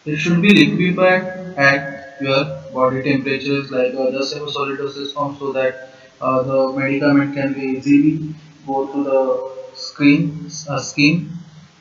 It should be liquefied at your body temperatures like the semi-solid dosage form so that the medicament can be easily go through the skin.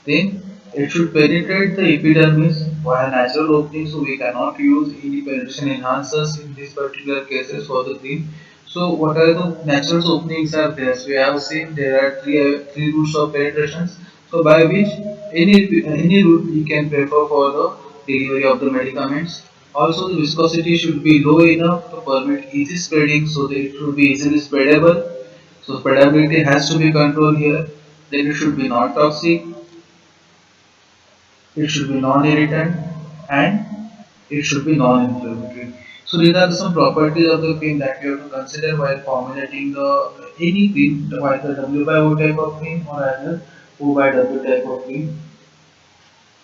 Then it should penetrate the epidermis via natural opening, so we cannot use any penetration enhancers in these particular cases for the cream. So what are the natural openings are there? So we have seen there are three routes of penetrations. So by which any route we can prefer for the delivery of the medicaments. Also the viscosity should be low enough to permit easy spreading so that it should be easily spreadable. So spreadability has to be controlled here. Then it should be non toxic, it should be non-irritant, and it should be non-inflammatory. So these are some properties of the cream that you have to consider while formulating the any cream, whether W by O type of cream or either O by W type of cream.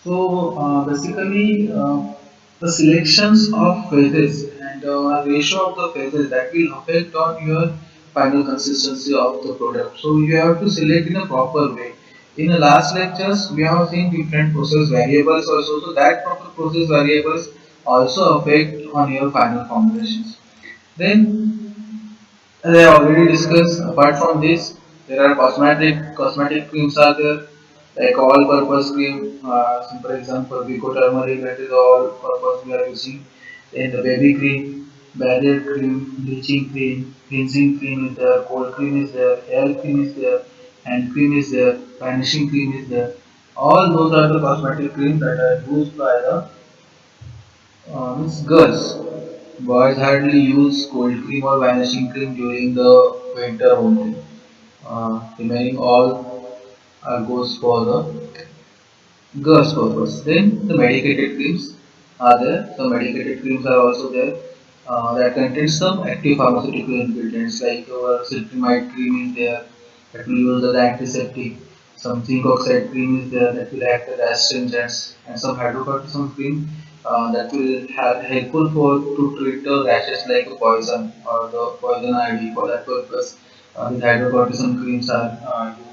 So basically, the selections of phases and ratio of the phases that will affect on your final consistency of the product. So you have to select in a proper way. In the last lectures, we have seen different process variables also. So that proper process variables also affect on your final formulations. Then as I already discussed, apart from this, there are cosmetic creams are there, like all-purpose cream. For example, Vico turmeric that is all-purpose we are using. Then the baby cream, barrier cream, bleaching cream, cleansing cream is there, cold cream is there, hair cream is there, hand cream is there, vanishing cream is there. All those are the cosmetic creams that are used by the means girls. Boys hardly use cold cream or vanishing cream during the winter only. Remaining all goes for the girls' purpose. Then the medicated creams are there. Some medicated creams are also there that contains some active pharmaceutical ingredients like citramide cream is there that will use as antiseptic. Some zinc oxide cream is there that will act as astringents, and some hydrocortisone cream that will have helpful for to treat the rashes like a poison or the poison ivy. For that purpose, these hydrocortisone creams are used.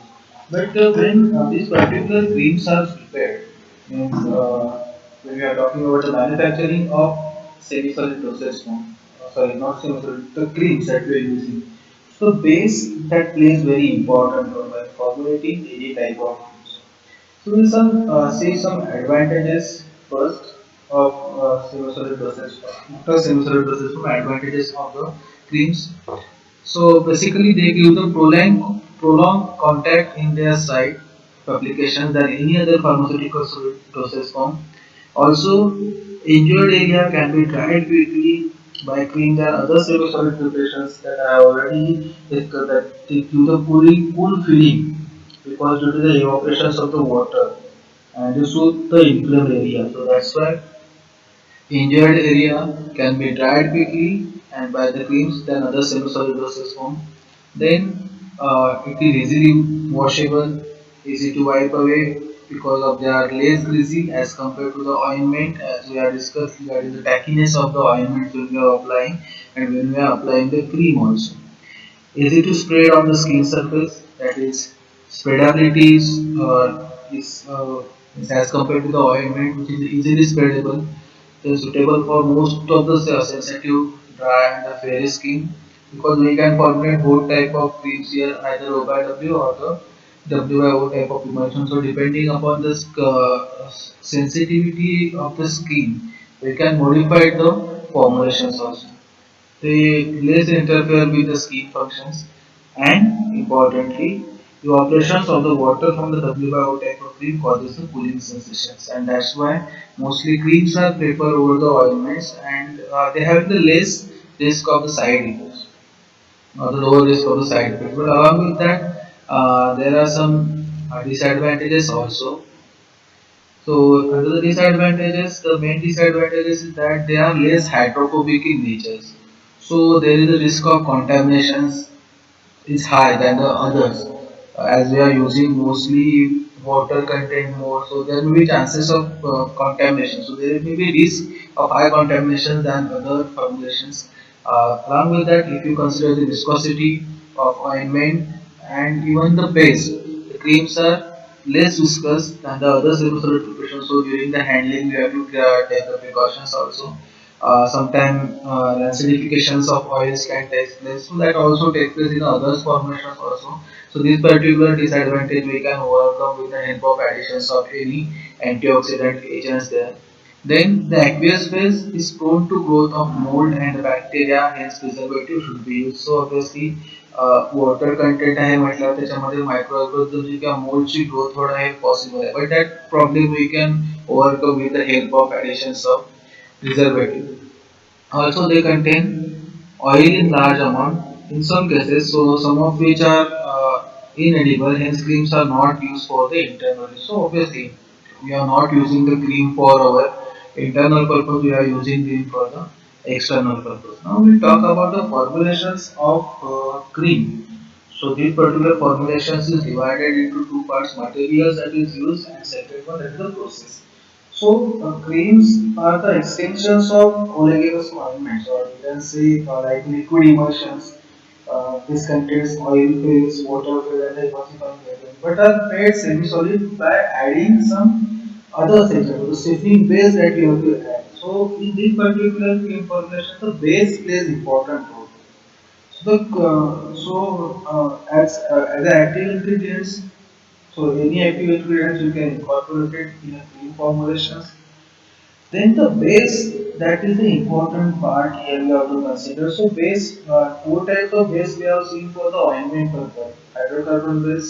But when these particular creams are prepared, means when we are talking about the manufacturing of semi-solid dosage form, sorry, not semi-solid, the creams that we are using. So base that plays very important role when formulating any type of creams. So we'll see some advantages first of semi-solid dosage form. After semi-solid dosage form, advantages of the creams. So basically, they give the prolonged contact in their site of application than any other pharmaceutical dosage form. Also, injured area can be dried quickly by creams and other semi-solid preparations that I already discussed that they give the cool feeling because due to the evaporations of the water and they soothe the inflamed area. So that's why injured area can be dried quickly and by the creams than other semi-solid dosage form. Then it is easily washable, easy to wipe away because of they are less greasy as compared to the ointment as we have discussed regarding the tackiness of the ointment when we are applying and when we are applying the cream also. Easy to spread on the skin surface, that is spreadability is as compared to the ointment which is easily spreadable. It is suitable for most of the sensitive, dry and fairy skin because we can formulate both type of creams here either O by W or the W by O type of emulsion. So depending upon the sensitivity of the skin, we can modify the formulations also. They less interfere with the skin functions and importantly the operations of the water from the WBO type of cream causes the cooling sensations and that's why mostly creams are preferred over the ointments and they have the less risk of the side effects or the lower risk of the side effects. But along with that there are some disadvantages also. So under the disadvantages, the main disadvantages is that they are less hydrophobic in nature. So there is a risk of contaminations is high than the others as we are using mostly water content more. So there may be chances of contamination. So there may be risk of high contamination than other formulations. Along with that, if you consider the viscosity of ointment and even the base, the creams are less viscous than the other semi-solid preparation. So during the handling, we have to take the precautions also. Sometimes acidifications of oils can take place, so that also takes place in others formulations also. So this particular disadvantage we can overcome with the help of additions of any antioxidant agents there. Then the aqueous phase is prone to growth of mold and bacteria, hence preservative should be used. So obviously water content आहे म्हटल्यावर त्याच्यामध्ये micro organism किंवा मोल्डची growth होणं हे possible आहे but that problem we can overcome with the help of additions of preservative. Also, they contain oil in large amount in some cases, so some of which are inedible. Hence, creams are not used for the internal use. So obviously, we are not using the cream for our internal purpose. We are using cream for the external purpose. Now we talk about the formulations of cream. So this particular formulations is divided into two parts: materials that is used, and second one that is the process. So creams are the extensions of oleaginous ointments, or you can say like liquid emulsions. This contains oil phase, water phase, and emulsifying agent, but are made semi-solid by adding some other sections, the stiffening base that we have to add. So in this particular cream formulation, the base plays important role. As the active ingredients, so any active ingredients you can incorporate it in a cream formulations. Then the base, that is the important part here we have to consider. So base, four types of base we have seen for the ointment purpose: hydrocarbon base,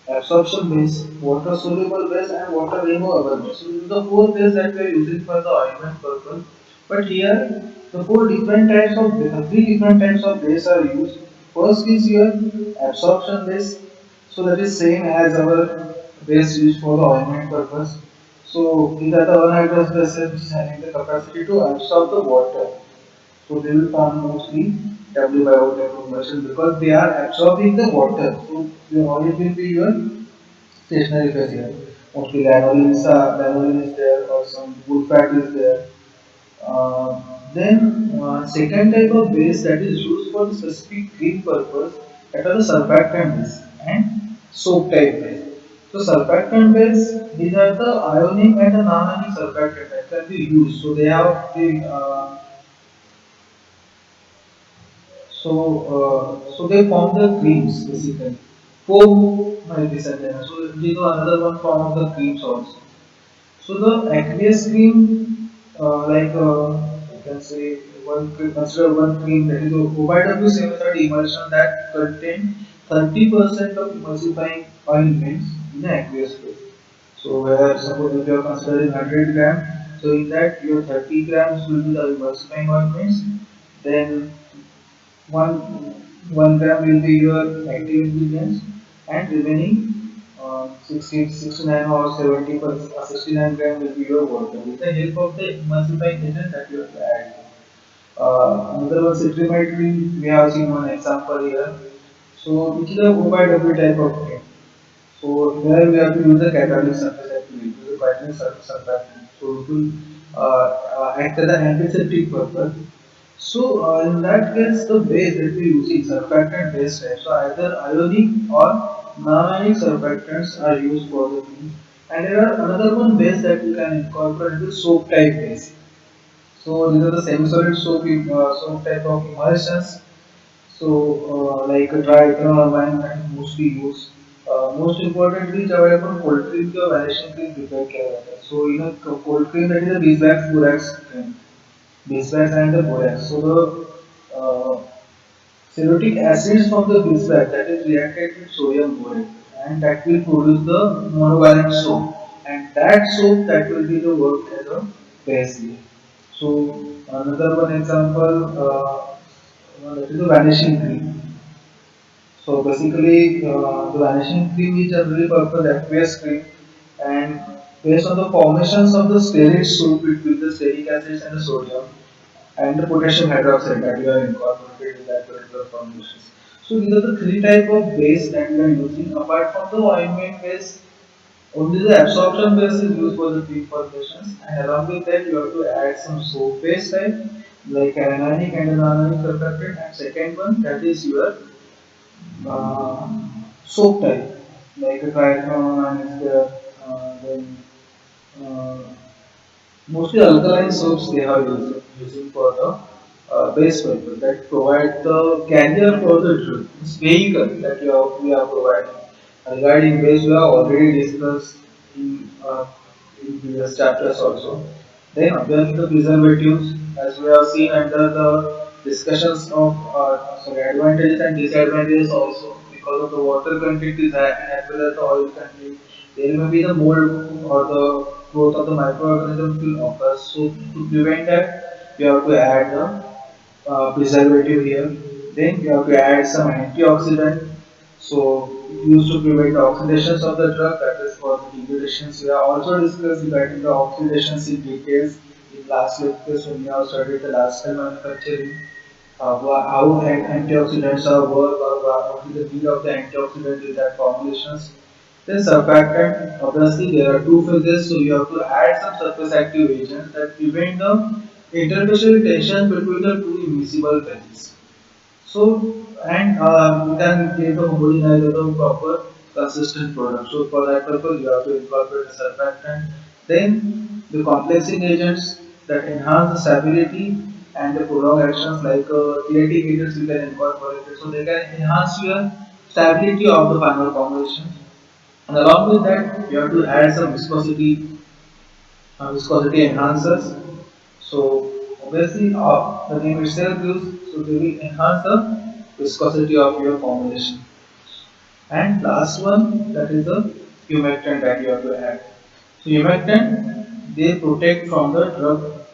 absorption base, water soluble base, and water removable base. So these are the four base that we are using for the ointment purpose. But here the three different types of base are used. First is your absorption base. So that is same as our base used for the ointment purpose. So these are the anhydrous bases which is having the capacity to absorb the water. So they will form mostly W by O type of emulsion because they are absorbing the water. So your oil will be your stationary phase here. Mostly lanolin is there or some wood fat is there. Then second type of base that is used for the specific green purpose, that are the surfactant base and soap type base. So surfactant base, these are the ionic and the non-ionic surfactant that can be used. So they have so they form the creams basically. Foam might be said there. So these are another one form of the creams also. So the aqueous cream, you can say consider one cream that is OYW 730 emulsion that contain 30% of emulsifying ointments in the aqueous phase. So where suppose if you are considering 100 gram, so in that your 30 grams will be the emulsifying ointments, then one 1 gram will be your active ingredients, and remaining 69 or 70 per 69 gram will be your water with the help of the emulsifying agent that you have to add. Another one citramide we have seen one example here. So which is a O by W type of thing. So here we have to use the catalytic surface activity, use the catalytic surfactant. So it will act as an antiseptic purpose. So in that case, the base that we use is surfactant base type. So either ionic or non-ionic surfactants are used for the thing. And there are another one base that we can incorporate the soap type base. So these are the semi-solid soap type of emulsions. So, like a dry ethanol wine that is mostly used. Most importantly, जब अपन cold cream की और vanishing cream prepare किया जाता है. So, in a cold cream that is a beeswax borax cream, beeswax and the borax. So the cerutic acids from the beeswax that is reacted with sodium borate, and that will produce the monovalent soap, and that soap that will be the work as a base here. So another one example, that is the vanishing cream. So basically, the vanishing cream is generally purpose aqueous cream, and based on the formations of the stearate soup between the stearic acids and the sodium and the potassium hydroxide that we are incorporated in that particular formulations. So these are the three type of base that we are using. Apart from the ointment base, only the absorption base is used for the cream formulations, and along with that you have to add some soap base type like anionic and non-ionic surfactant, and second one that is your uh, soap type. like a triathlon is there, then uh, mostly alkaline soaps they are using for the base purpose that provide the carrier for the vehicle that we are providing. Regarding base, we have already discussed in previous chapters also. Then obviously the preservatives, as we have seen under the discussions of advantages and disadvantages also, because of the water content is high and as well as the oil content, there may be the mold or the growth of the microorganisms will occur. So to prevent that, you have to add the preservative here. Then you have to add some antioxidant. So used to prevent the oxidations of the drug, that is for the degradations. We have also discussed regarding the oxidations in details in last lectures when we have studied the last time manufacturing. How antioxidants are work or what is the need of the antioxidant in that formulations. Then surfactant, obviously there are two phases, so you have to add some surface active agents that prevent the interfacial tension between the two immiscible phases. So, and we can get the homogenizer the proper consistent product. So, for that purpose, you have to incorporate a surfactant. Then, the complexing agents that enhance the stability and the prolonged actions like chelatic agents we can incorporate it. So, they can enhance your stability of the final formulation. And along with that, you have to add some viscosity enhancers. So obviously, the name itself gives, so they will enhance the viscosity of your formulation. And last one, that is the humectant that you have to add. So humectant, they protect from the drug,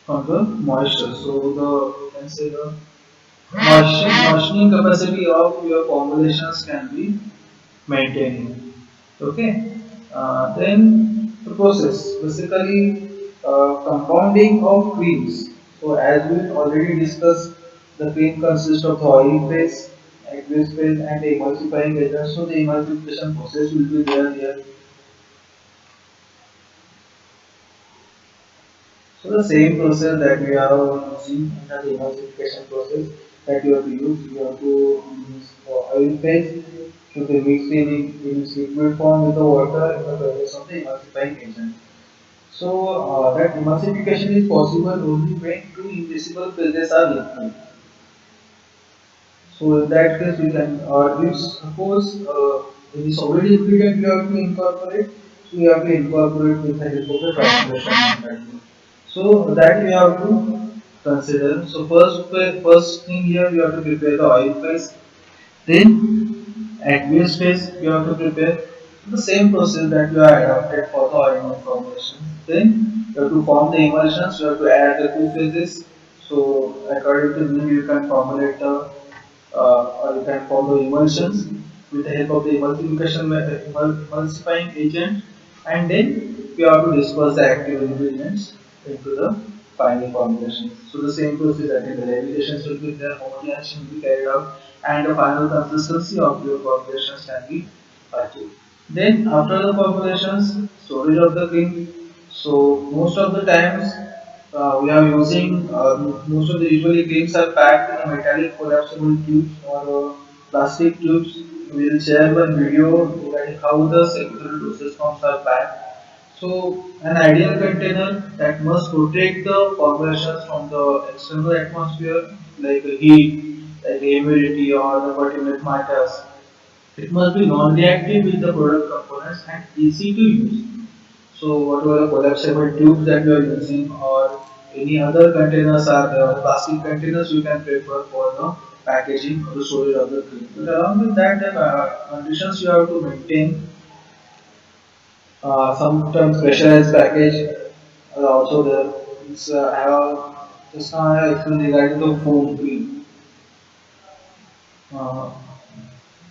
from the moisture. So the, you can say the moistening capacity of your formulations can be maintained. Okay. Then the process, basically compounding of creams. So as we already discussed, the cream consists of the oil phase, aqueous phase, and the emulsifying agent. So the emulsification process will be there here. So the same process that we are using in the emulsification process that you have to use, you have to use the oil phase to be mixed in its liquid form with the water in the presence of the emulsifying agent. So that emulsification is possible only when two invisible phases are liquid. So in that case, we can, if suppose it is already liquid you have to incorporate, so you have to incorporate with the help of the translation method. So that we have to consider. So first thing here you have to prepare the oil phase. Then at waste phase you have to prepare the same process that you are adopted for the oil formulation. Then you have to form the emulsions. You have to add the two phases. So according to me, you can formulate the or you can follow emulsions with the help of the emulsification emulsifying agent, and then you have to disperse the active ingredients into the final formulation. So the same process that in the regulations will be there, homogenization will be carried out, and the final consistency of your formulations can be achieved. Then after the formulations, storage of the cream. So most of the times we are using most of the usually creams are packed in a metallic collapsible tubes or plastic tubes. We will share one video regarding how the secondary dosage forms are packed. So an ideal container that must protect the formulations from the external atmosphere like heat, like humidity or the particulate matters. It must be non-reactive with the product components and easy to use. So whatever the collapsible tubes that you are using or any other containers are there, plastic containers you can prefer for the packaging or the storage of the cream. But along with that, the conditions you have to maintain. Sometimes pressurized package are also there. It's have just now I explained regarding the foam cream. Uh,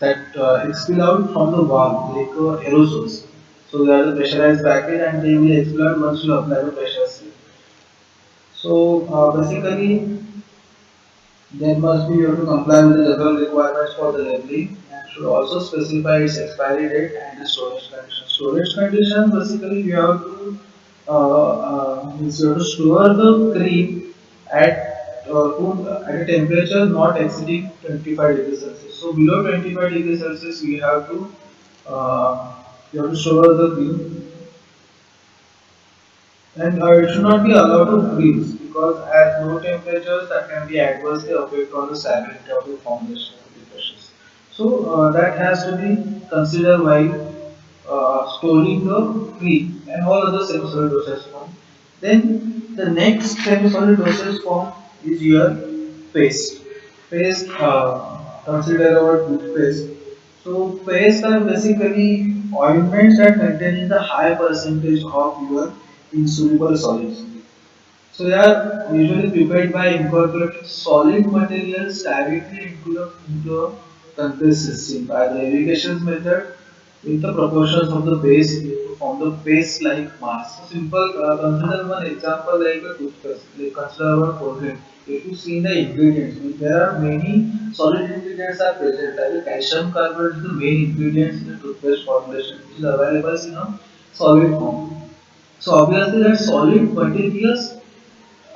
that expel out from the valve like aerosols. So they are the pressurized package and they will expel out once you apply the pressure seal. So basically, there must be you have to comply with the general requirements for the labeling and should also specify its expiry date and the storage condition. Storage condition basically you have to means you have to store the cream at a temperature not exceeding 25 degrees Celsius. So below 25 degrees Celsius we have to You have to shower the cream, and it should not be allowed to freeze because at low temperatures that can be adversely affect on the stability of the formulation of the brushes. So that has to be considered while storing the cream and all other semi-solid dosage form. Then the next semi-solid dosage form is your paste. Paste, consider our toothpaste. So paste are basically ointments that contain the high percentage of your insoluble solids. So they are usually prepared by incorporating solid materials directly into a compressed system by the irrigation method with the proportions of the base to form the paste-like mass. So simple, consider one example like a toothpaste. Like consider one Colgate. If you see the ingredients, means there are many solid ingredients are present. Like the calcium carbonate is the main ingredients in the toothpaste formulation, which is available in a solid form. So obviously that solid materials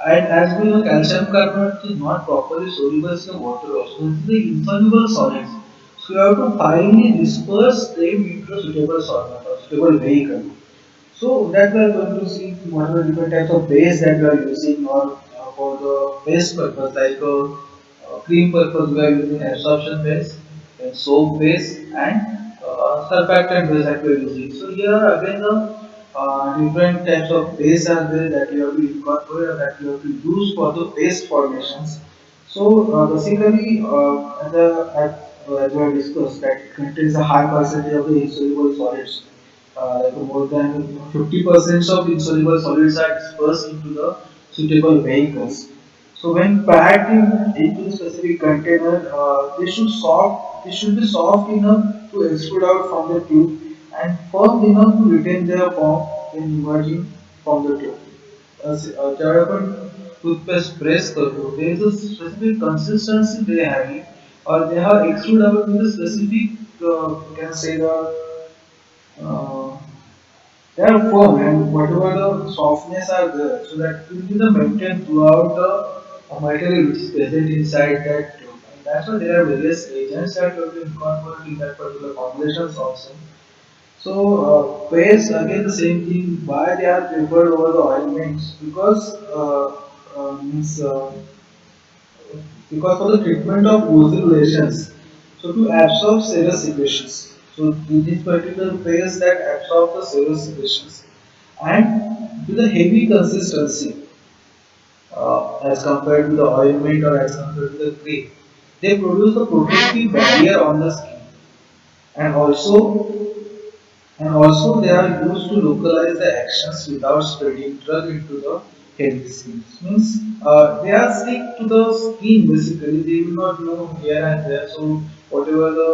and as we know, calcium carbonate is not properly soluble in the water also. It's the insoluble solids. So you have to finally disperse them into a suitable solvent or suitable vehicle. So that we are going to see what are the different types of base that we are using or for the base purpose like cream purpose we are using absorption base, then soap base and surfactant base that we are using. So here again the different types of base are there that you have to incorporate or that you have to use for the paste formations. So basically as we have discussed that it contains a high percentage of the insoluble solids like more than 50% of insoluble solids are dispersed into the suitable vehicles. So when packed into the specific container, they should be soft enough to extrude out from the tube and firm enough to retain their form when emerging from the tube. जब अपन toothpaste press करते there is a specific consistency they have or they have extruded out with a specific you can say the uh, they are firm and whatever the softness are there, so that will be the maintained throughout the material which is present inside that tube. And that's why there are various agents that will be incorporated in that particular formulations also. So paste again the same thing. Why they are preferred over the ointments? Means because for the treatment of oozing lesions, so to absorb serous secretions. So this particular paste that absorb the serous secretions and to the heavy consistency as compared to the ointment or as compared to the cream, they produce the protective barrier on the skin and also they are used to localize the actions without spreading drug into the healthy skin. Means they are stick to the skin basically. They will not know here and there. So whatever the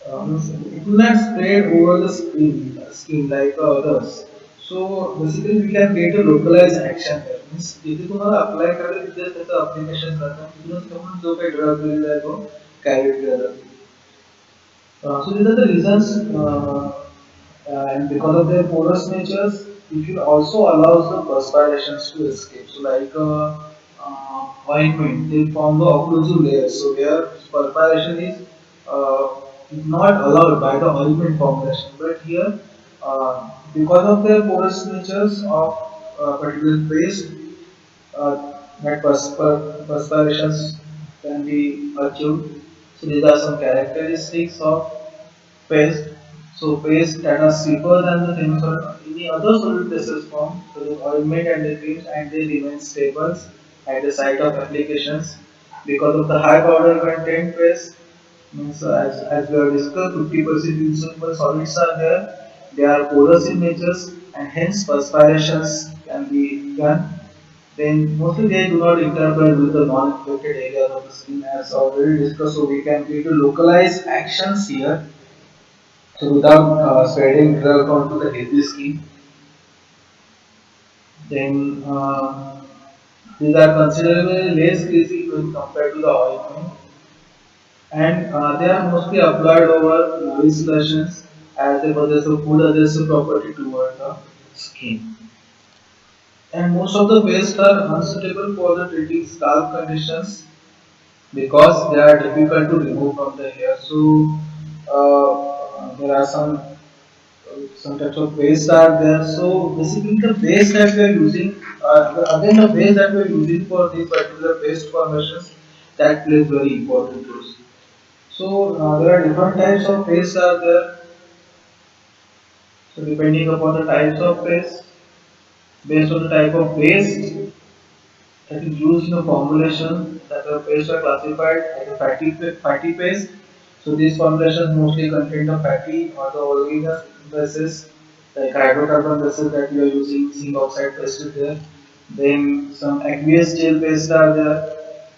it will not spread over the skin like others. So basically we can get a localized action there. Means जिथे तुम्हाला apply करायला तिथे त्याचं application करतात तिथूनच तुम्हाला जो काही ड्रग दिलेला आहे तो कॅरी केला जातो. So these are the reasons, and because of their porous natures, it will also allows the perspirations to escape. So like ointment, they form the occlusive layer. So where perspiration is not allowed by the ointment formulation, but here because of their porous natures of particular paste, that perspirations can be achieved. So these are some characteristics of paste. So paste that are cheaper than the things or any other solid basis form, so the ointment and the creams and they remain stable at the site of applications because of the high powder content paste. Means as we have discussed, 50% insoluble solids are there. They are porous in nature and hence perspirations can be done. Then mostly they do not interfere with the non-infected areas of the skin as already discussed. So we can create a localized actions here so without spreading drug onto the healthy skin, then these are considerably less greasy when compared to the ointment, and they are mostly applied over noise lesions as they possess a food adhesive property toward the skin. And most of the pastes are unsuitable for the treating scalp conditions because they are difficult to remove from the hair. So there are some types of paste are there. So basically the base that we are using, again the base that we are using for this particular paste formations, that plays very important role. So there are different types of paste are there. So depending upon the types of paste, based on the type of paste that is used in the formulation, that the pastes are classified as a fatty paste. So these formulations mostly contain the fatty or the oleaginous bases, like hydrocarbon bases that we are using, zinc oxide paste is there. Then some aqueous gel paste are there.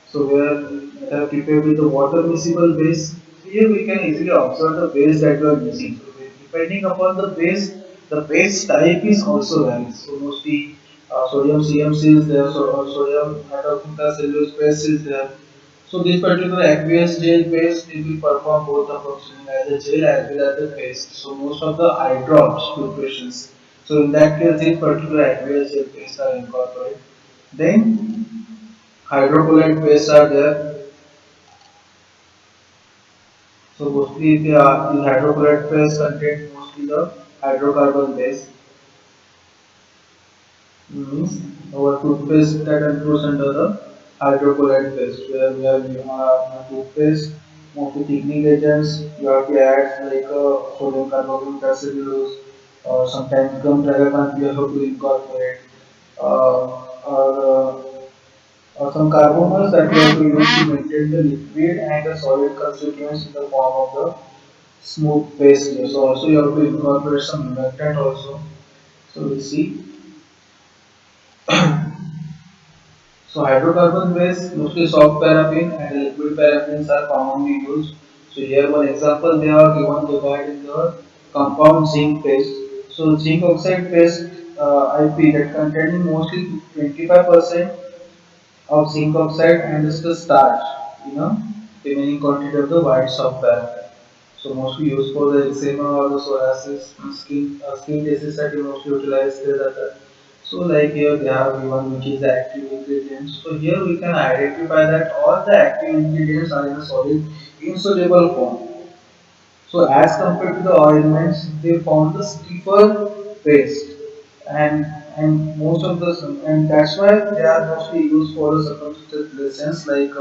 So where they are prepared with the water miscible base. So here we can easily observe the base that we are using. So depending upon the base type is also varies. So mostly sodium CMC is there, so sodium hydroxycellulose base is there. So this particular aqueous gel paste it will perform both the functioning as a gel as well as a paste. So most of the eye drops preparations. So in that case, this particular aqueous gel paste are incorporated. Then hydrocolloid paste are there. So mostly the hydrocolloid paste contain mostly the hydrocarbon base. Means our toothpaste that includes under the hydrocolloid paste where we have toothpaste, mostly thickening agents, you have to add like sodium carbonic acid or sometimes gum tragacanth we have to incorporate or some carbomers that we have to use to maintain the liquid and the solid constituents in the form of the smooth paste. So also you have to incorporate some humectant also. So we see. So hydrocarbon base, mostly soft paraffin and liquid paraffins are commonly used. So here one example they are given regarding the compound zinc paste. So zinc oxide paste IP that containing mostly 25% of zinc oxide and is the starch, you know, remaining quantity of the white soft paraffin. So mostly used for the eczema or the psoriasis, skin disease that you mostly utilize there. So like here they have given which is the active ingredients. So here we can identify that all the active ingredients are in a solid insoluble form. So as compared to the ointments, they found the stiffer paste, and most of the and that's why they are mostly used for the circumstantial lesions like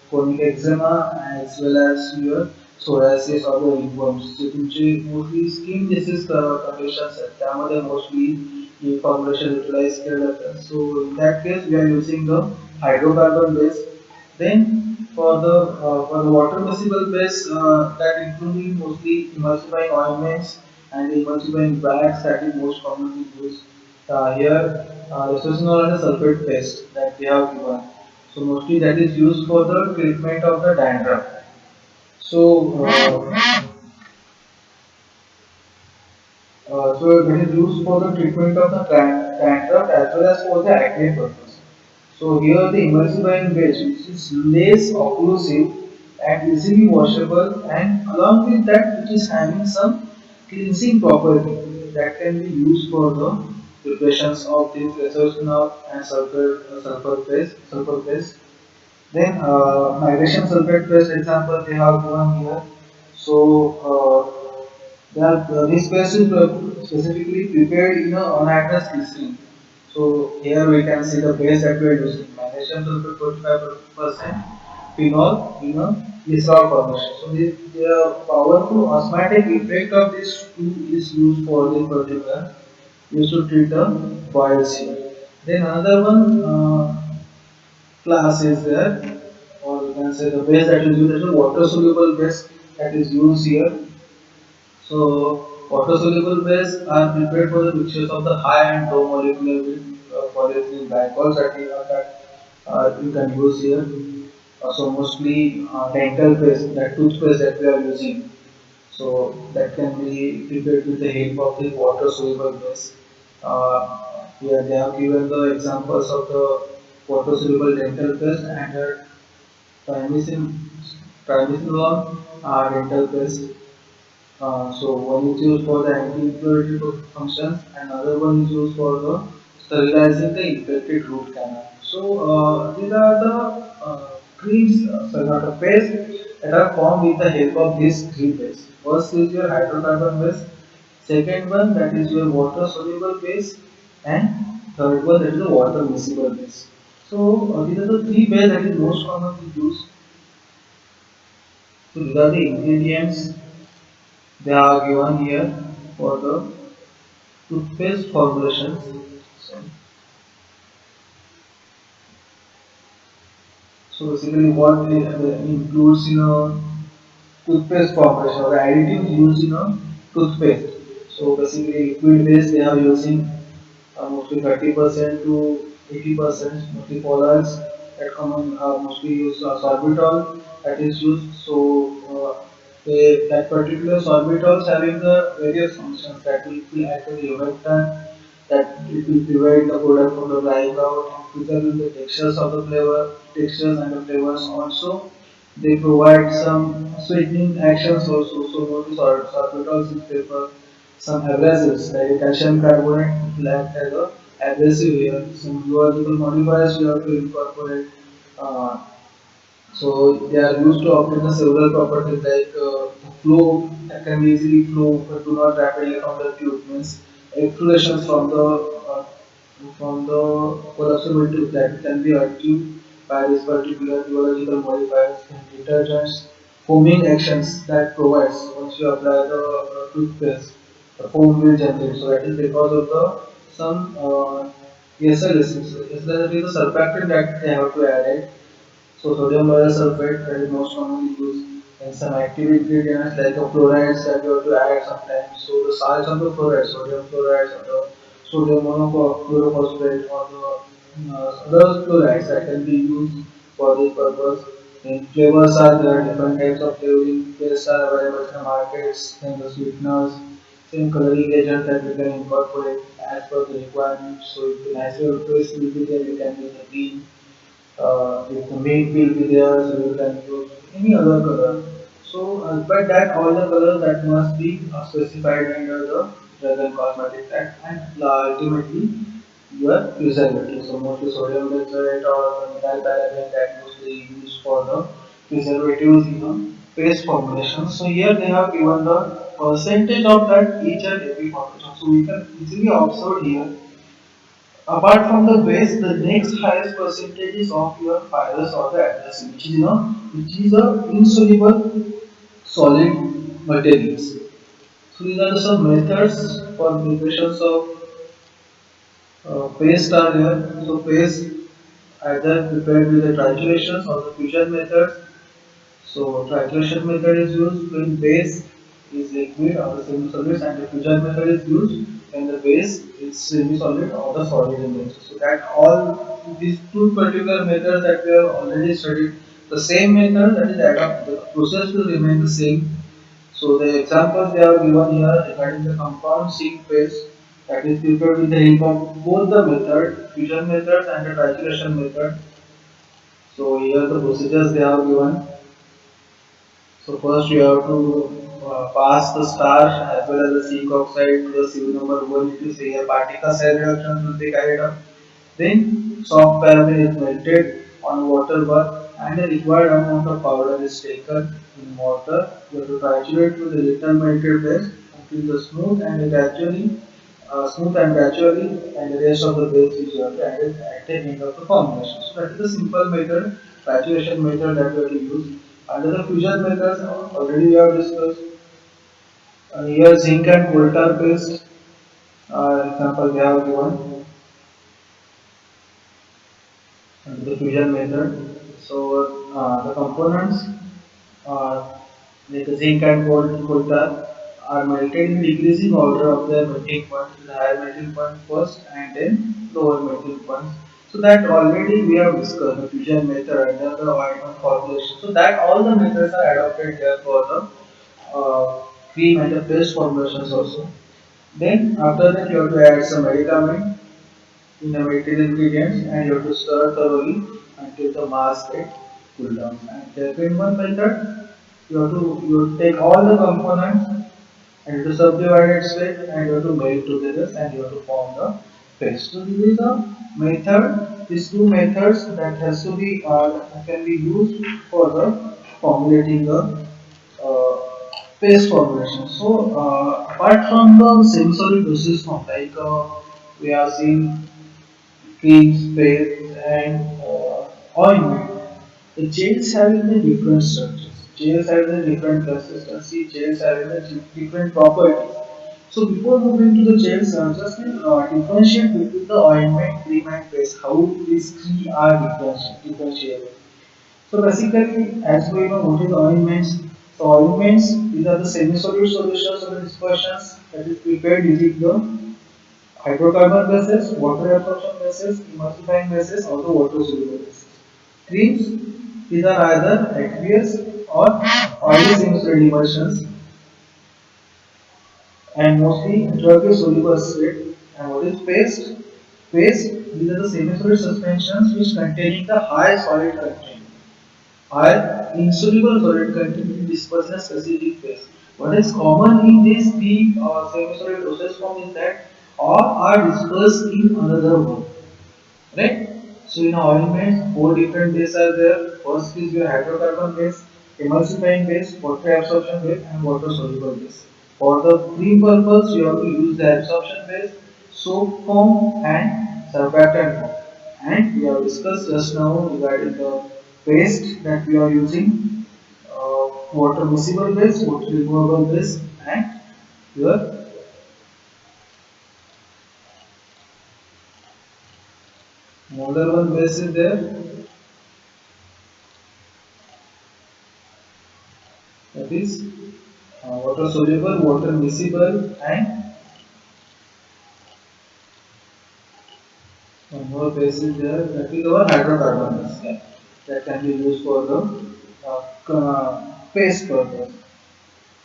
chronic eczema as well as your psoriasis or the ringworms. जे तुमचे mostly skin disease conditions आहेत त्यामध्ये mostly ही formulation utilize केलं जातं. So in that case we are using the hydrocarbon base. Then for the water miscible base that including mostly emulsifying ointments and emulsifying wax that is most commonly used. Here this is known as a sulfate paste that they have given. So mostly that is used for the treatment of the dandruff. So so it is used for the treatment of the dandruff as well as for the acne purpose. So here the emulsifying base which is less occlusive and easily washable and along with that which is having some cleansing property that can be used for the preparations of the resorcinol and sulfur paste. Then migration sulfate paste example they have given here. So this paste is specifically prepared in a anhydrous glycerin. So here we can see the base that we are using. Magnesium sulfate 45%, phenol in a glycerol formation. So the powerful osmotic effect of this two is used for this particular used to treat the boils here. Then another one class is there, or you can say the base that is used is a water soluble base that is used here. So water soluble base are prepared for the mixtures of the high and low molecular weight polyethylene glycols that you can use here. So mostly dental paste, that toothpaste that we are using. So that can be prepared with the help of the water soluble base. Here they have given the examples of the water soluble dental paste and trimethylene trimethylone dental paste. So one is used for the anti-inflammatory functions, and another one is used for the sterilizing the infected root canal. So these are the creams, sorry not a paste, that are formed with the help of these three bases. First is your hydrocarbon base, second one that is your water soluble base, and third one that is the water miscible base. So these are the three bases that is most commonly used. So these are the ingredients they are given here for the toothpaste formulations. So, so basically what it includes in a toothpaste formulation or the additives used in a toothpaste. So basically liquid base they are using mostly 30% to 80% mostly colloids that common mostly use sorbitol that is used. So that particular sorbitol having the various functions that will act as humectant, that it will prevent the product from the drying out and preserve the textures of the flavor, textures and the flavors also. They provide some sweetening actions also. So notice sorbitol is prefer some abrasives like calcium carbonate will act as a abrasive here. Some biological modifiers we have to incorporate. Uh, so they are used to obtain the several properties like flow that can easily flow but do not rapidly from the tube means exfoliations from the collapsible tube that can be achieved by this particular biological modifiers and detergents foaming actions that provides once you apply the toothpaste the foam will generate so that is because of the some SLS. So SLS is the surfactant that they have to add it so sodium lauryl sulfate that is most commonly used in some active ingredients like the fluorides that you have to add sometimes. So the salts of the fluoride, sodium fluoride or the sodium monofluorophosphate or the other fluorides that can be used for this purpose. Then flavors are there, different types of flavoring pastes are available in the markets, then the sweeteners, same coloring agents that we can incorporate as per the requirement. So if the natural taste will be there, we can use the green if the main will be there, so you can use any other color. So, but that all the colors that must be specified under the Drug and Cosmetic Act and ultimately your preservative. So, mostly sodium benzoate or methyl paraben that mostly used for the preservatives in a paste formulation. So, here they have given the percentage of that each and every formulation. So, we can easily observe here apart from the base, the next highest percentage is of your virus or the adhesive, which is a insoluble solid materials. So these are some methods for preparations of paste are here. So paste either prepared with the triturations or the fusion method. So titration method is used when base is liquid or the semi-solid and the fusion method is used when the base is semi-solid or the solid in nature. So that all these two particular methods that we have already studied, the same method that is adopted, the process will remain the same. So the examples they are given here regarding the compound zinc paste that is prepared with the help of both the method, fusion method and the titration method. So here the procedures they have given. So first you have to pass the starch as well as the zinc oxide to the sieve number 1 into say a particle size reduction will be carried out. Then soft paraffin is melted on water bath and the required amount of powder is taken in water. You have to triturate with the little melted base until the smooth and gradually and the rest of the base is you have to add it at the end of the formulation. So that is the simple method, saturation method that we have to use. Under the fusion methods, already we have discussed. Here zinc and coal tar paste, example we have given under the fusion method. So the components like zinc and coal tar are melted in decreasing order of their melting point, the higher melting point first and then lower melting point. So that already we have discussed the fusion method under the ointment formulation. So that all the methods are adopted here for the cream and the paste formulations also. Then after that you have to add some medicament in the material ingredients and you have to stir thoroughly until the mass gets cooled down. And the second one method you take all the components and you have to subdivide it straight and you have to melt together and you have to form the paste. So this is a method these two methods that has to be can be used for the formulating the uh, paste formulation. So apart from the semi-solid dosage form, like we are seeing creams, paste, and ointment. The gels having the different structures. Gels have the different consistency. Gels having the different properties. So before moving to the gels, just differentiate between the ointment, cream, and paste. How these three are differentiable. So basically, as we know, what is ointments? So ointments, these are the semi-solid solutions or the dispersions that is prepared using the hydrocarbon gases, water absorption gases, emulsifying gases, or the water soluble gases. Creams, these are either aqueous or oily semi-solid emulsions and mostly drug soluble state. And what is paste? Paste, these are the semi-solid suspensions which containing the high solid content are insoluble solid content dispersed in a specific phase. What is common in these three semi-solid dosage form is that all are dispersed in another one, right? So in ointments, four different bases are there. First is your hydrocarbon base, emulsifying base, water absorption base, and water soluble base. For the cream purpose, you have to use the absorption base, soap form, and surfactant form. And we have discussed just now regarding the paste that we are using, water miscible base, water removable base, and your molar base is there. That is water soluble, water miscible, and one more base is there. That is our hydrocarbon base, yeah, that can be used for the paste purpose.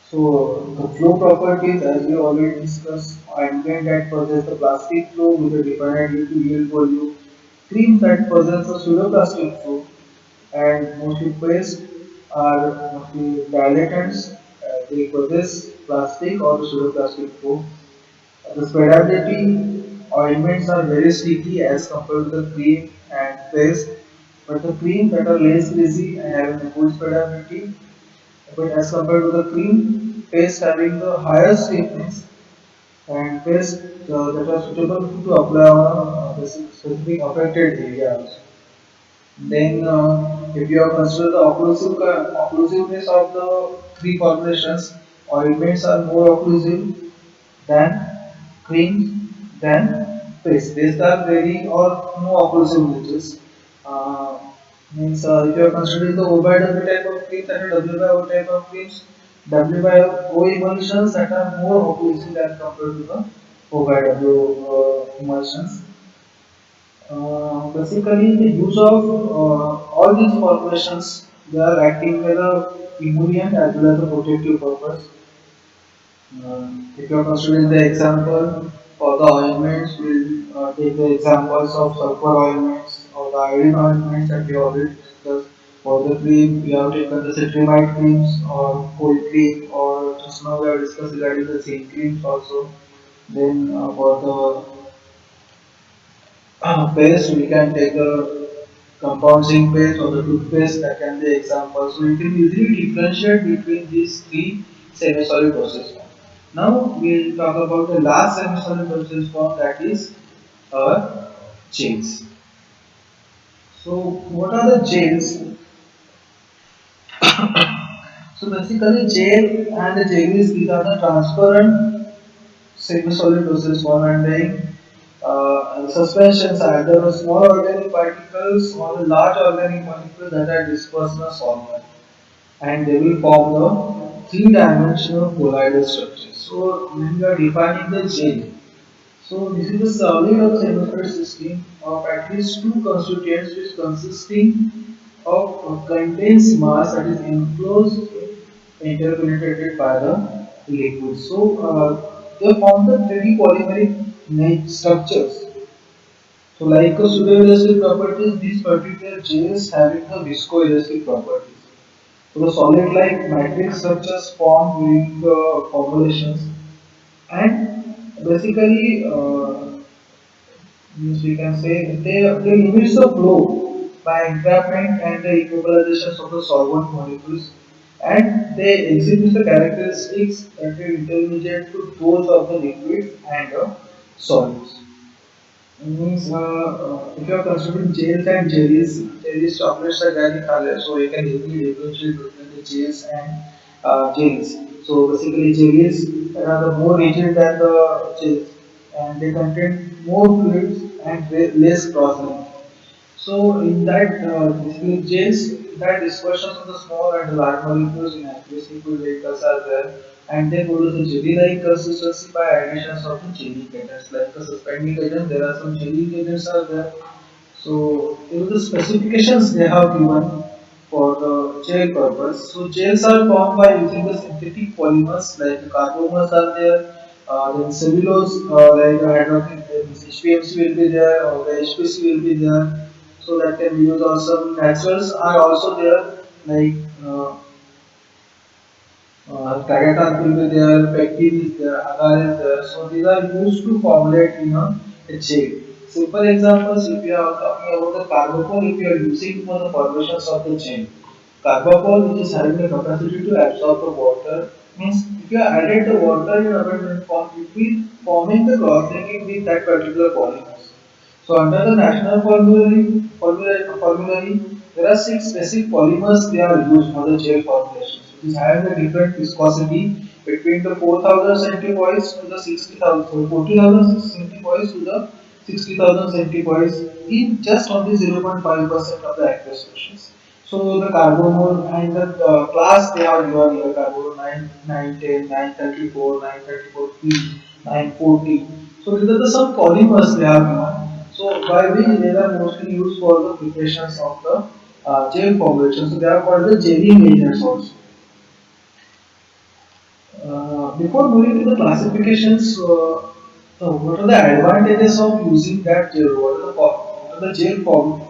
So the flow properties, as we already discussed, ambient that possess the plastic flow with a definite yield volume, creams that possess a pseudoplastic flow, and mostly paste are mostly dilatants. They possess plastic or pseudoplastic flow. The spreadability ointments are very sticky as compared to the cream and paste, but the cream that are less greasy and having a good spreadability, but as compared to the cream, paste having the higher stiffness and paste that are suitable to apply on the specific affected areas. Then, if you have considered the occlusiveness of the three formulations, ointments are more occlusive than cream than paste. These are very or no occlusive niches. Uh, Means if you are considering the O by W type of creams and W by O type of creams, W by O emulsions that are more occlusive as compared to the O by W emulsions. Basically, the use of all these formulations, they are acting as a emollient as well as a protective purpose. If you are considering the example for the ointments, we'll take the examples of sulfur ointments or the iodine ointments that we already discussed. For the cream, we have taken the cetrimide creams or cold cream, or just now we have discussed regarding the zinc creams also. Then for the paste, we can take the compound zinc paste or the toothpaste that can be examples. So you can easily differentiate between these three semi-solid dosage forms. Now we'll talk about the last semi-solid dosage form, that is our gels. So what are the gels? So basically gel and the jellies, these are the transparent semi-solid dosage form, and then suspensions are either a small organic particles or a large organic molecule that are dispersed in a solvent, and they will form the three-dimensional colloidal structure. So when we are defining the gel, so this is a solid or semi-solid system of at least two constituents which consisting of a condensed mass that is enclosed interpenetrated by the liquid. So they form the 3D polymeric structures. So like a pseudoelastic properties, these particular gels having the viscoelastic properties. So the solid-like matrix structures formed during the formulations, and basically means we can say they limits the flow by entrapment and the immobilization of the solvent molecules, and they exhibit the characteristics that are intermediate to those of the liquid and the solids. Means if you are considering gels and jellies, jellies chocolates are very color, so you can easily differentiate between the gels and jellies. So basically, jellies are the more rigid than the gels, and they contain more fluids and less cross-linking. So in that basically James, that dispersions of the small and large molecules in aqueous liquid vehicles are there, and they produce a jelly-like consistency by additions of the jelly agents. Like the suspending agent, there are some jelly agents are there. So in the specifications they have given for the gel purpose. So gels are formed by using the synthetic polymers like carbomers are there, then cellulose like hydrogen HPMC will be there or the HPC will be there. So that can be used, or some naturals are also there like Tagata will be there, pectin is there, agar is there. So these are used to formulate a gel. Simple examples, if you are talking about the carbocol, if you are using for the formations of the gel, carbocol which is having the capacity to absorb the water, means if you are added the water in abundant form, it will forming the cross linking with that particular polymers. So under the national formulary, there are six basic polymers they are used for the gel formulations, which is having a different viscosity between the 4,000 centipoise to the 60,000, so 40,000 centipoise to the 60,000 centipoise in just only 0.5% of the aqueous solutions. So the carbonol and the class they are given here, carbonol 910, 934, 934P, 940. So these are the some polymers they have given. So by which they are mostly used for the preparations of the gel formulation. So they are called the gelling agents also. Before moving to the classifications, so what are the advantages of using that gel? What are the gel form?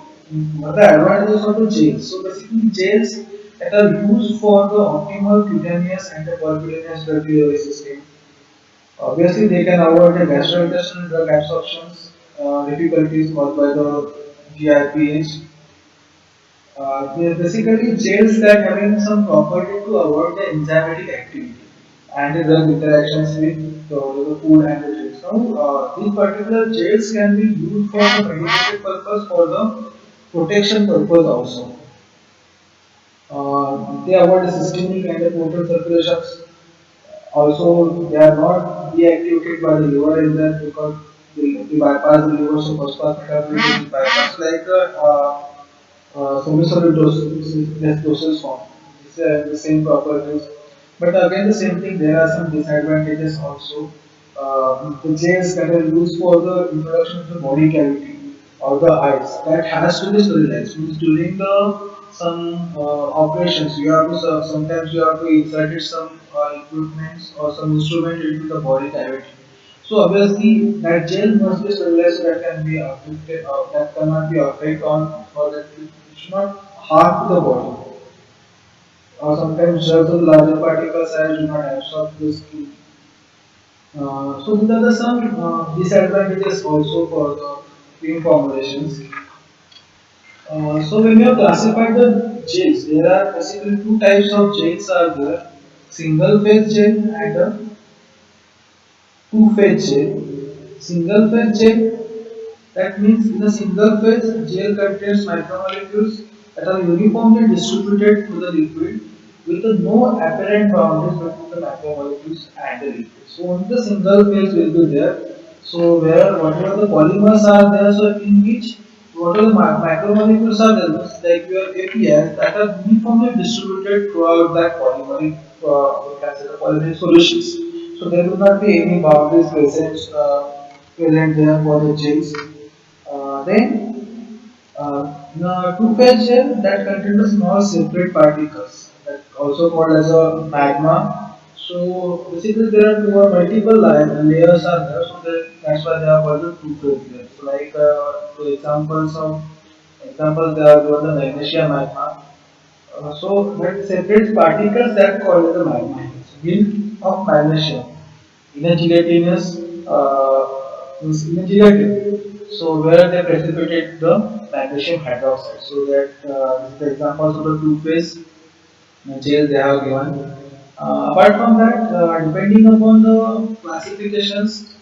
What are the advantages of the gel? So basically, gels that are used for the optimal cutaneous and the percutaneous drug delivery system. Obviously, they can avoid the gastrointestinal drug absorptions, difficulties caused by the GIPH. They are basically gels that having some property to avoid the enzymatic activity and the drug interactions with the food and the drinks. Now, these particular gels can be used for the medicated purpose, for the protection purpose also. They avoid the systemic and the portal circulations. Also, they are not deactivated by the liver enzyme because they bypass the liver, so phosphate metabolism is bypassed like semi-solid dosage form. It's the same properties. But again, the same thing, there are some disadvantages also. The gels that are used for the introduction of the body cavity or the eyes, that has to be sterilized. Means during the some operations, you have to sometimes you have to insert some equipments or some instrument into the body cavity. So obviously that gel must be sterilized so that can be affected, that cannot be affect on or that it should not harm to the body. Or sometimes drugs of larger particle size do not absorb the skin. So these are the some disadvantages also for the cream formulations. So when you have classified the gels, there are basically two types of gels are there: single phase gel and a two-phase gel. Single phase gel, that means in a single phase, gel contains micromolecules that are uniformly distributed to the liquid with no apparent boundaries between the macromolecules and the liquid. So only the single phase will be there. So where whatever the polymers are there, so in which whatever the macromolecules are there, like your APIs that are uniformly distributed throughout that polymeric, we can say the polymeric solutions. So there will not be any boundaries present there for the gels. Then the two-phase gel that contains small separate particles that also called as a magma. So basically there are two or multiple layers are there, so that's why they are called the two-phase gel. So like two examples they are given the magnesium magma. So that separate particles that called as the magma built of magnesium in a gelatinous in a gelatin. So where they precipitate the magnesium hydroxide. So that this is the examples of the toothpaste gel they have given. Apart from that, depending upon the classifications,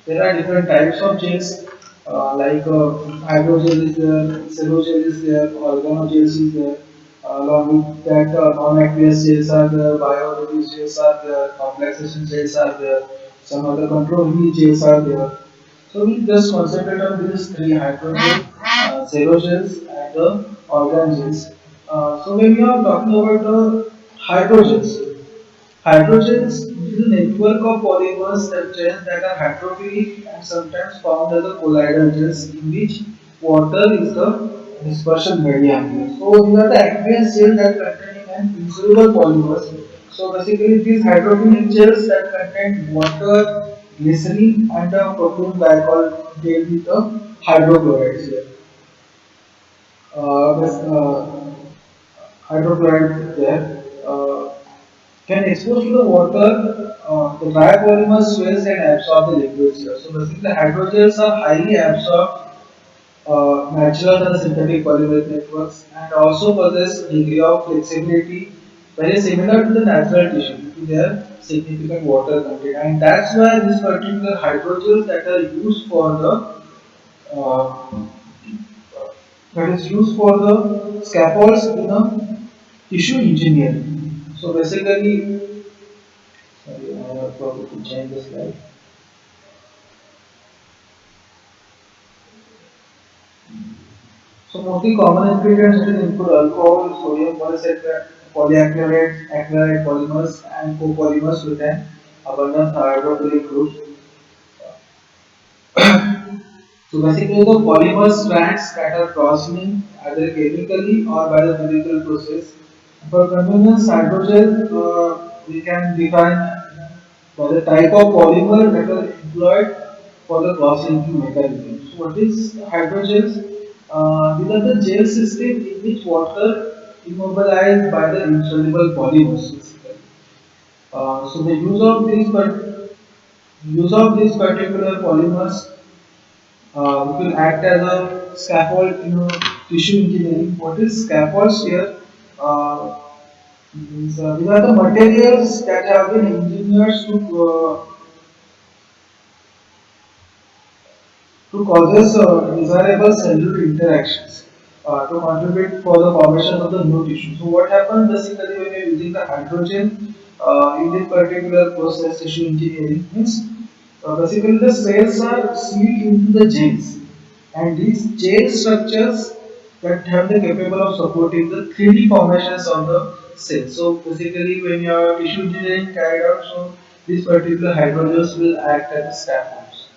there are different types of gels, hydrogel is there, cellogel is there, organogels is there. Along with that, non-aqueous gels are there, bio-reduced gels are there, complexation gels are there, some other control heat gels are there. So we just concentrate on these three hydrogel, cellogels, and the organ gels. So when we are talking about the hydrogels, hydrogens is a network of polymers structures that are hydrophilic and sometimes found as a colloidal gels in which water is the dispersion medium. So these are the aqueous gels that contain an insoluble polymers. So basically these hydrophilic gels that contain water, glycerin and a propylene glycol gel with the hydrochlorides here. This hydrochloride there. When exposed to the water, the biopolymers swells and absorb the liquids here. So basically, the hydrogels are highly absorbed, natural and synthetic polymer networks, and also possess a degree of flexibility very similar to the natural tissue due to their significant water content. And that's why these particular hydrogels uh, that is used for the scaffolds in a tissue engineering. So basically, sorry, I have probably to change the slide. So mostly common ingredients which include alcohol, sodium polysaccharide, polyacrylate, acrylate polymers, and copolymers with an abundance of hydrophilic groups. So basically, the polymer strands that are cross-linked either chemically or by the chemical process. For convenience, hydrogel we can define by the type of polymer that are employed for the cross-linking mechanism. So what is hydrogels? These are the gel system in which water immobilized by the insoluble polymers. Basically. So the use of these particular polymers will act as a scaffold in tissue engineering. What is scaffolds here? Uh, these are the materials that have been engineered to causes desirable cellular interactions to contribute for the formation of the new tissue. So what happens basically when you're using the hydrogen in this particular process tissue engineering means basically the cells are sealed into the gels and these gel structures that have the capable of supporting the 3D formations of the cell. So basically when your tissue engineering carried out, so these particular hydrogens will act as scaffolds.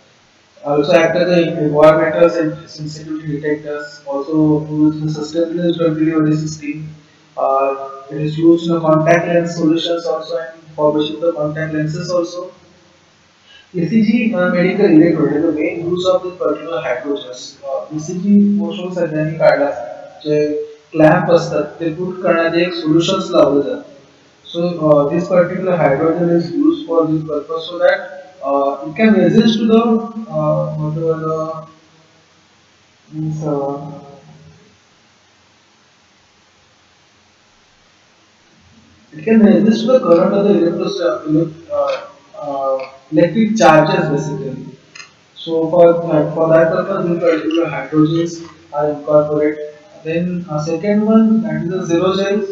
Also act as the environmental sensitivity detectors, also used in sustainability drug delivery system. It is used in the contact lens solutions also and formation of the contact lenses also. ECG medical electrode is the main use of this particular hydrogens. ECG motion सगळ्यांनी काढला जे clamp असतात ते put करण्याचे एक solutions लावले जातात. So this particular hydrogen is used for this purpose so that it can resist to the whatever the means, it can resist to the current of the electric charges basically. So for that purpose, this particular hydrogens are incorporated. Then second one that is the zero gels.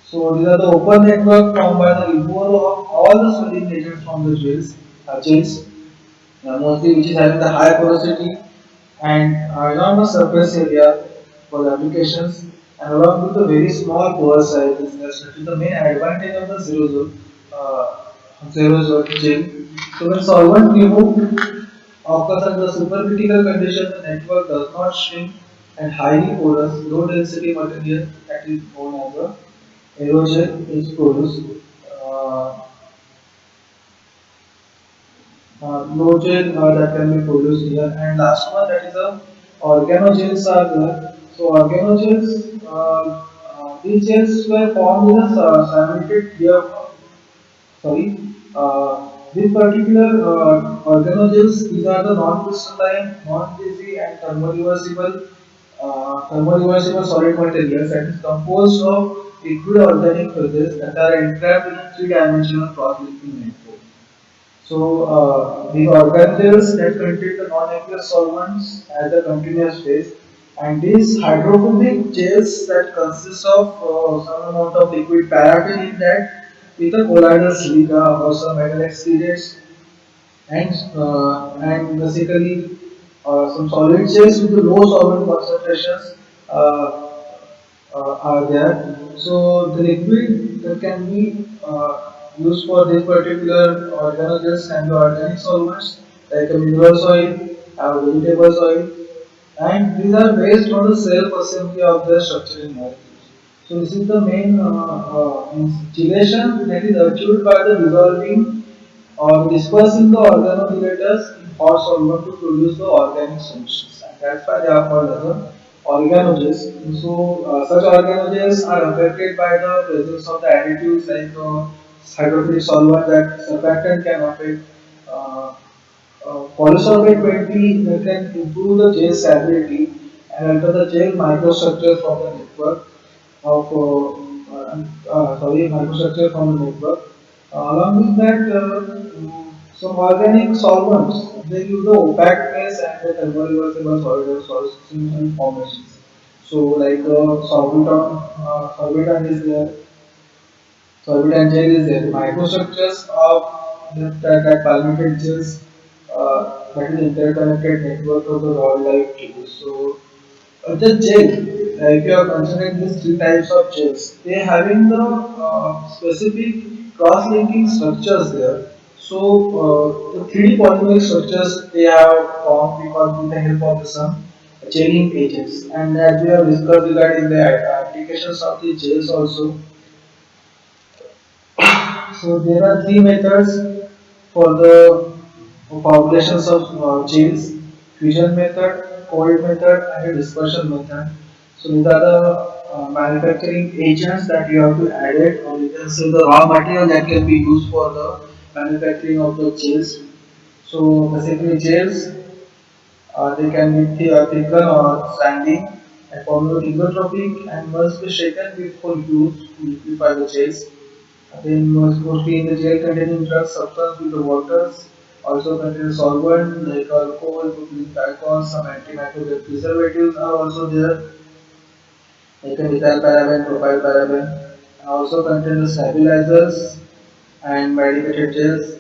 So these are the open network formed by the removal of all the swelling agents from the gels, mostly which is having the high porosity and enormous surface area for the applications and along with the very small pore sizes. That is the main advantage of the zero zone gel. So when solvent removed occurs under supercritical condition, the network does not shrink and highly porous, low density material that is known as a aerogel is produced. Uh, Gel that can be produced here. And last one that is a organogels are there. So organogels, these gels were formed in a simulated clear, sorry. These particular organelles, these are the non-crystalline, non-fizzy, and thermoreversible solid materials that is composed of liquid organic phases that are entrapped in a three-dimensional cross-linking network. So these organelles that contain the non-aqueous solvents as a continuous phase, and these hydrophobic gels that consist of some amount of liquid paraffin in that with a colloidal silica or some metal exteriors, and basically some solid gels with the low solvent concentrations are there. So the liquid that can be used for this particular organelles can be organic solvents like a mineral soil, vegetable soil, and these are based on the self-assembly of the structural molecules. So this is the main chelation that is achieved by the dissolving or dispersing the organogelators in hot solvent to produce the organic solutions. And that's why they are called as a organogens. So such organogens are affected by the presence of the additives like hydrophilic solvent that surfactant can affect. Uh, Polysorbate 20 that can improve the gel stability and alter the gel microstructure from the network of microstructure from the network. Along with that, some organic solvents they use the opaqueness and the thermoreversible solution formations. So like sorbitan is there, Sorbitol gel is there. Microstructures of that palmitate gels that is interconnected network of the wildlife tubes. So the gel, if you are considering these three types of gels, they having the specific cross-linking structures there. So the 3D polymeric structures they have formed because with the help of some gelling agents. And as we have discussed regarding the applications of the gels also, so there are three methods for the formulations of gels: fusion method, cold method, and a dispersion method. So these are the manufacturing agents that you have to add it, or you can say the raw material that can be used for the manufacturing of the gels. So basically gels they can be thickened or sanding and formula isotropic and must be shaken before use to liquefy the gels. Then mostly in the gel containing drug substance with the waters also contain solvent like alcohol, propylene glycol, some antimicrobial preservatives are also there like a methyl paraben, propyl paraben, and also contain the stabilizers and medicated gels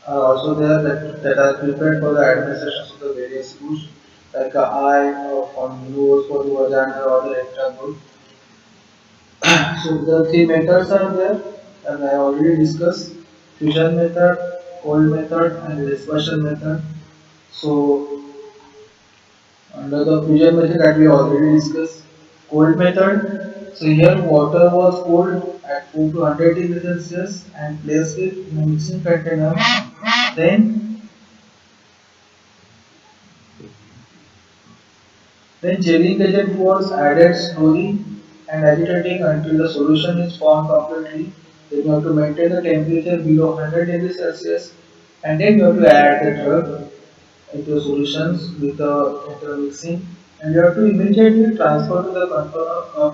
are also there that are prepared for the administration of the various foods like a eye or on nose for the vagina or the rectal route. So the three methods are there as I already discussed: fusion method, cold method, and dispersion method. So under the fusion method that we already discussed, cold method. So here water was cooled at 4 to 100 degrees Celsius and placed it in a mixing container. Then gelling agent was added slowly and agitating until the solution is formed completely. Then you have to maintain the temperature below 100 degrees Celsius, and then you have to add the drug into solutions with the intermixing, and you have to immediately transfer to the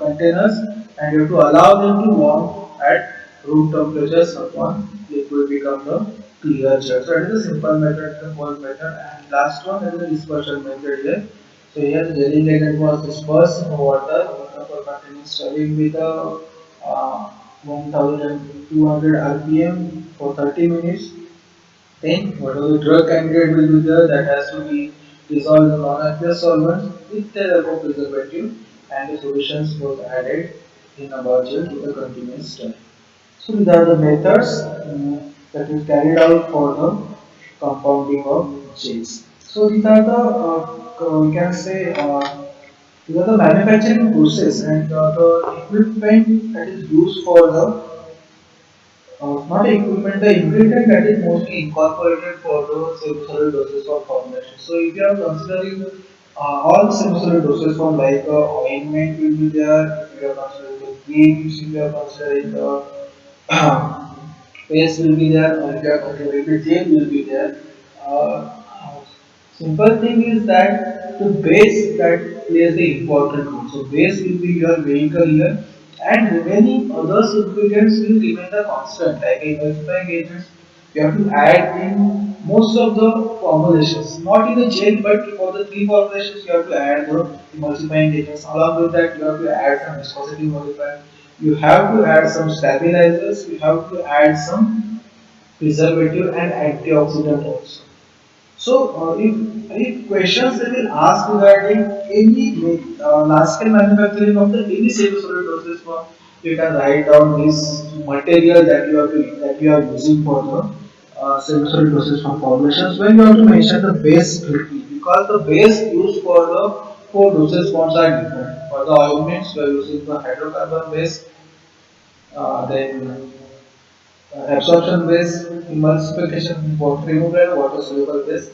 containers, and you have to allow them to warm at room temperature upon liquid become the clear jet. So that is a simple method, the cold method, and last one is the dispersion method here. So here the jelly agent was dispersed in water, for continuous stirring with a 1200 rpm for 30 minutes. Then whatever drug candidate will be there that has to be dissolved in non-aqueous solvents with the help of preservative, and the solutions was added in a bottle to the continuous stir. So these are the methods that is carried out for the compounding of gels. So these are the we can say these are the manufacturing process and the equipment that is used for the not equipment, the ingredient that is mostly incorporated for the semi-solid doses of formulation. So if you are considering all the semi-solid doses from like ointment will be there, if you are considering the creams, if you are considering the base will be there, or if you are considering the jail will be there. Uh, Simple thing is that the base that plays the important role. So base will be your vehicle here, and remaining other ingredients will remain the constant. Like emulsifying agents, you have to add in most of the formulations. Not in the chain, but for the three formulations, you have to add the emulsifying agents. Along with that, you have to add some viscosity modifier. You have to add some stabilizers. You have to add some preservative and antioxidant also. So, if questions they will ask regarding any large scale manufacturing of the any semi-solid dosage form, you can write down this material that you are using for the semi-solid dosage form formulations. When you have to mention the base strictly, because the base used for the four dosage forms are different. For the ointments, we are using the hydrocarbon base, then absorption base, emulsification, water removal, and water soluble base.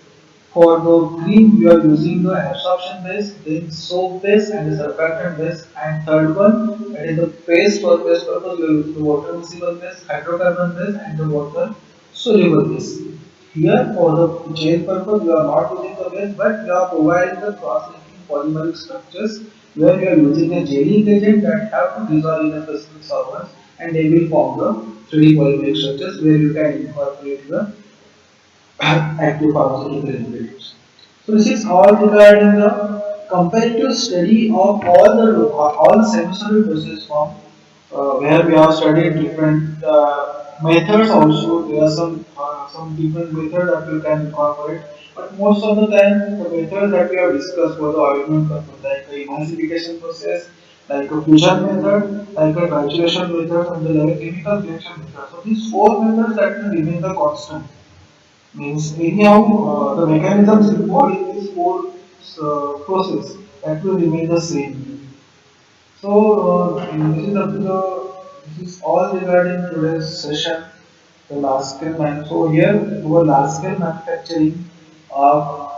For the cream, we are using the absorption base, then soap base, and the surfactant base. And third one, that is the paste for paste purpose, we are using the water miscible base, hydrocarbon base, and the water soluble base. Here, for the gel purpose, we are not using the base, but we are providing the cross-linking polymeric structures where we are using a gelling agent that have to dissolve in a specific solvents, and they will form the 3D polymeric structures where you can incorporate the active pharmaceutical ingredients. So this is all regarding the comparative study of all the semi-solid dosage form, where we have studied different methods. Also, there are some different methods that you can incorporate. But most of the time, the methods that we have discussed for the ointment purpose, like the emulsification process, like a fusion method, like a titration method, and the like chemical reaction method. So these four methods that will remain the constant. Means anyhow, the mechanisms involved in this whole process that will remain the same. So this is all regarding today's session. The large scale man. So here our large scale manufacturing of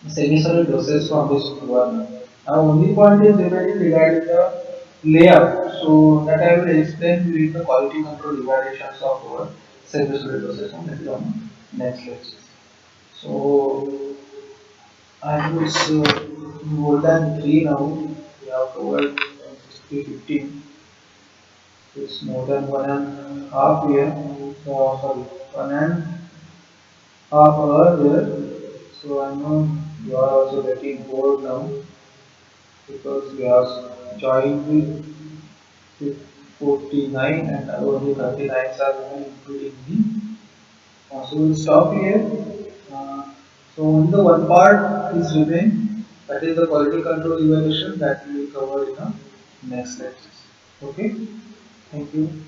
semi-solid doses from this one. Now only point is remaining regarding the layout. So that I will explain during the quality control evaluations of our semi-solid doses on next lecture. So I was more than 3 now. We have covered 15. It's more than 1.5 year. Sorry, 1.5 hour there. So I know you are also getting bored now because you have joined with 49 and only 39 are only including me. So we'll stop here. Uh, so only the one part is remain, that is the quality control evaluation that we will cover in the next lecture. Okay, thank you.